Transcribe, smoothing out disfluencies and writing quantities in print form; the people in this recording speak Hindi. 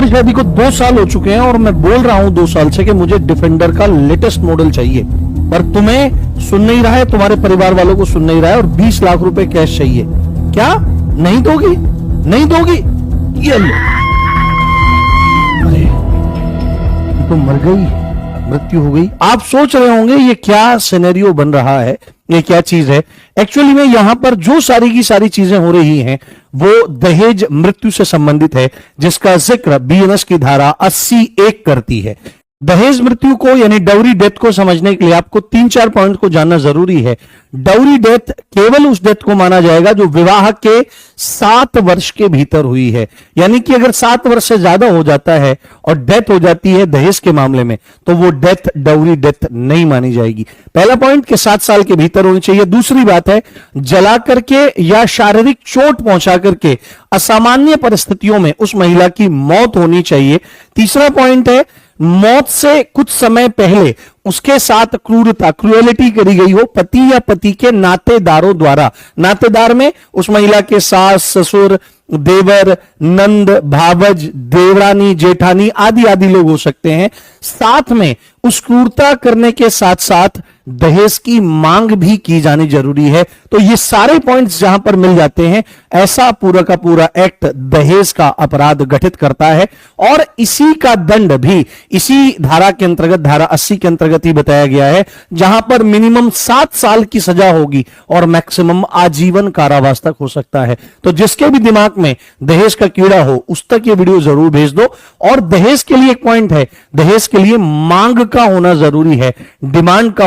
मेरी शादी को 2 साल हो चुके हैं और मैं बोल रहा हूं 2 साल से कि मुझे डिफेंडर का लेटेस्ट मॉडल चाहिए, पर तुम्हें सुन नहीं रहा है, तुम्हारे परिवार वालों को सुन नहीं रहा है और 20 लाख रुपए कैश चाहिए। क्या नहीं दोगी? नहीं दोगी? ये लो। अरे तो मर गई, मृत्यु हो गई। आप सोच रहे होंगे ये क्या सिनेरियो बन रहा है, ये क्या चीज है। एक्चुअली में यहां पर जो सारी की सारी चीजें हो रही हैं वो दहेज मृत्यु से संबंधित है, जिसका जिक्र बीएनएस की धारा 80(1) करती है। दहेज मृत्यु को यानी डाउरी डेथ को समझने के लिए आपको 3-4 पॉइंट को जानना जरूरी है। डाउरी डेथ केवल उस डेथ को माना जाएगा जो विवाह के 7 वर्ष के भीतर हुई है, यानी कि अगर 7 वर्ष से ज्यादा हो जाता है और डेथ हो जाती है दहेज के मामले में तो वो डेथ डाउरी डेथ नहीं मानी जाएगी। पहला पॉइंट के 7 साल के भीतर होनी चाहिए। दूसरी बात है जला करके या शारीरिक चोट पहुंचा करके असामान्य परिस्थितियों में उस महिला की मौत होनी चाहिए। तीसरा पॉइंट है मौत से कुछ समय पहले उसके साथ क्रूरता क्रुएलिटी करी गई हो पति या पति के नातेदारों द्वारा। नातेदार में उस महिला के सास, ससुर, देवर, नंद, भावज, देवरानी, जेठानी आदि आदि लोग हो सकते हैं। साथ में उस क्रूरता करने के साथ साथ दहेज की मांग भी की जानी जरूरी है। तो ये सारे पॉइंट्स जहां पर मिल जाते हैं ऐसा पूरा का पूरा एक्ट दहेज का अपराध गठित करता है और इसी का दंड भी इसी धारा के अंतर्गत, धारा 80 के अंतर्गत ही बताया गया है, जहां पर मिनिमम 7 साल की सजा होगी और मैक्सिमम आजीवन कारावास तक हो सकता है। तो जिसके भी दिमाग में दहेज का कीड़ा हो उस तक ये वीडियो जरूर भेज दो। और दहेज के लिए एक पॉइंट है, दहेज के लिए मांग का होना जरूरी है, डिमांड का